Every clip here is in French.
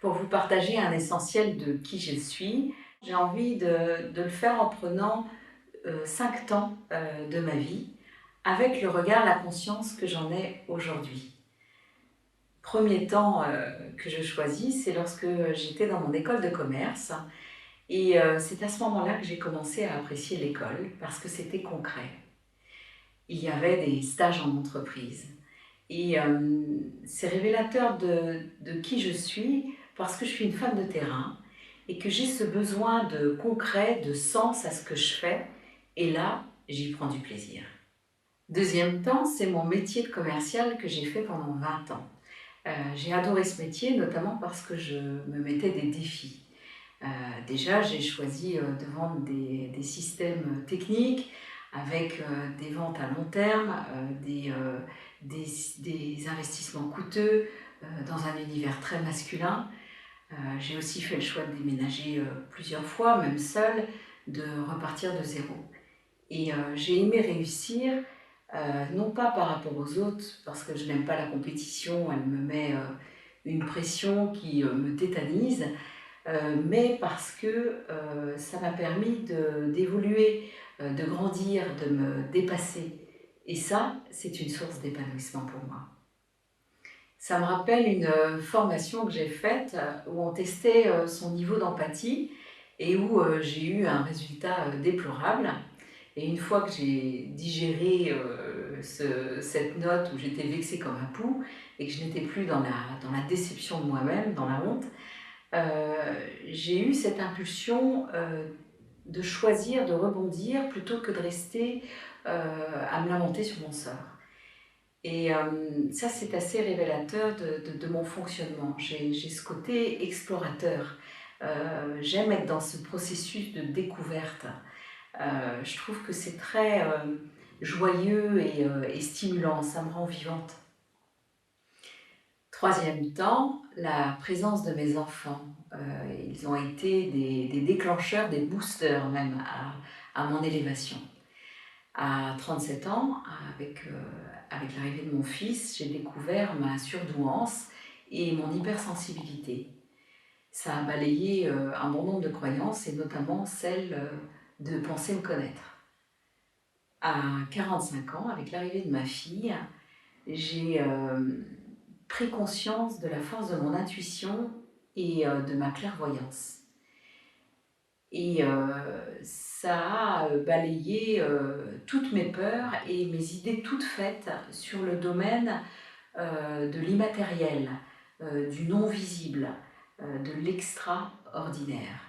pour vous partager un essentiel de qui je suis. J'ai envie de le faire en prenant 5 temps de ma vie, avec le regard, la conscience que j'en ai aujourd'hui. Premier temps que je choisis, c'est lorsque j'étais dans mon école de commerce. Et c'est à ce moment-là que j'ai commencé à apprécier l'école, parce que c'était concret. Il y avait des stages en entreprise. Et c'est révélateur de qui je suis, parce que je suis une femme de terrain et que j'ai ce besoin de concret, de sens à ce que je fais. Et là, j'y prends du plaisir. Deuxième temps, c'est mon métier de commercial que j'ai fait pendant 20 ans. J'ai adoré ce métier, notamment parce que je me mettais des défis. Déjà, j'ai choisi de vendre des systèmes techniques avec des ventes à long terme, des investissements coûteux dans un univers très masculin. J'ai aussi fait le choix de déménager plusieurs fois, même seule, de repartir de zéro. Et j'ai aimé réussir, non pas par rapport aux autres, parce que je n'aime pas la compétition, elle me met une pression qui me tétanise, mais parce que ça m'a permis d'évoluer, de grandir, de me dépasser. Et ça, c'est une source d'épanouissement pour moi. Ça me rappelle une formation que j'ai faite où on testait son niveau d'empathie et où j'ai eu un résultat déplorable. Et une fois que j'ai digéré cette note où j'étais vexée comme un pou et que je n'étais plus dans la déception de moi-même, dans la honte, j'ai eu cette impulsion de choisir, de rebondir plutôt que de rester à me lamenter sur mon sort. Et ça, c'est assez révélateur de mon fonctionnement. J'ai ce côté explorateur. J'aime être dans ce processus de découverte. Je trouve que c'est très joyeux et stimulant, ça me rend vivante. Troisième temps, la présence de mes enfants. Ils ont été des déclencheurs, des boosters même à mon élévation. À 37 ans, avec l'arrivée de mon fils, j'ai découvert ma surdouance et mon hypersensibilité. Ça a balayé un bon nombre de croyances et notamment celle de penser me connaître. À 45 ans, avec l'arrivée de ma fille, j'ai pris conscience de la force de mon intuition et de ma clairvoyance. Et ça a balayé toutes mes peurs et mes idées toutes faites sur le domaine de l'immatériel, du non-visible, de l'extraordinaire.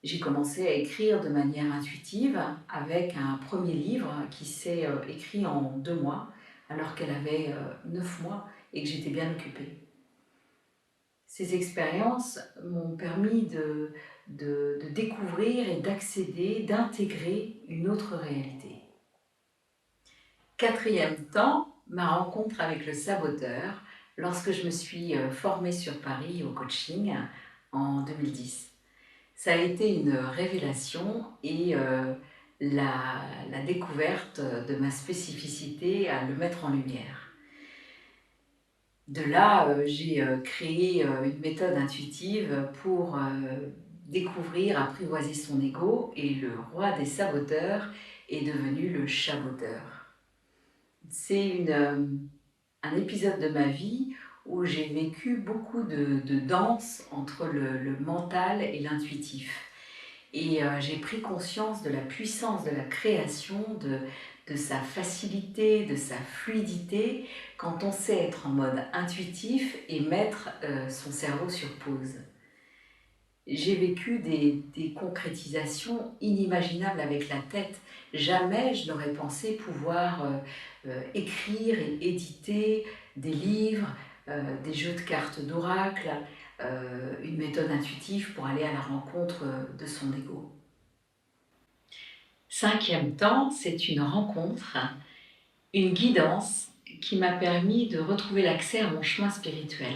J'ai commencé à écrire de manière intuitive avec un premier livre qui s'est écrit en 2 mois, alors qu'elle avait 9 mois et que j'étais bien occupée. Ces expériences m'ont permis de découvrir et d'accéder, d'intégrer une autre réalité. Quatrième temps, ma rencontre avec le saboteur lorsque je me suis formée sur Paris au coaching en 2010. Ça a été une révélation et la découverte de ma spécificité à le mettre en lumière. De là, j'ai créé une méthode intuitive pour découvrir, apprivoiser son ego, et le roi des saboteurs est devenu le chaboteur. C'est un épisode de ma vie où j'ai vécu beaucoup de danse entre le mental et l'intuitif. Et j'ai pris conscience de la puissance de la création, de sa facilité, de sa fluidité, quand on sait être en mode intuitif et mettre son cerveau sur pause. J'ai vécu des concrétisations inimaginables avec la tête. Jamais je n'aurais pensé pouvoir écrire et éditer des livres, des jeux de cartes d'oracle, une méthode intuitive pour aller à la rencontre de son ego. Cinquième temps, c'est une rencontre, une guidance qui m'a permis de retrouver l'accès à mon chemin spirituel.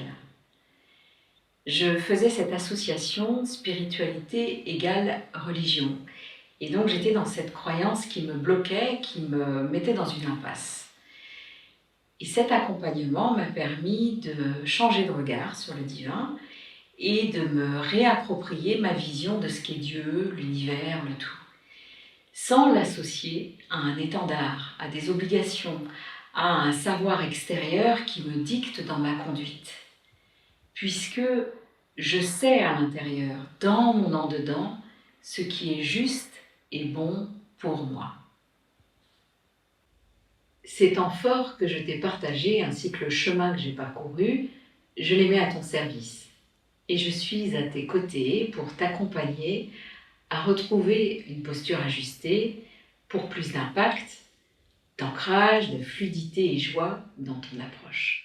Je faisais cette association spiritualité égale religion. Et donc j'étais dans cette croyance qui me bloquait, qui me mettait dans une impasse. Et cet accompagnement m'a permis de changer de regard sur le divin et de me réapproprier ma vision de ce qu'est Dieu, l'univers, le tout, sans l'associer à un étendard, à des obligations, à un savoir extérieur qui me dicte dans ma conduite. Puisque je sais à l'intérieur, dans mon en-dedans, ce qui est juste et bon pour moi. Ces temps forts que je t'ai partagés, ainsi que le chemin que j'ai parcouru, je les mets à ton service. Et je suis à tes côtés pour t'accompagner à retrouver une posture ajustée pour plus d'impact, d'ancrage, de fluidité et joie dans ton approche.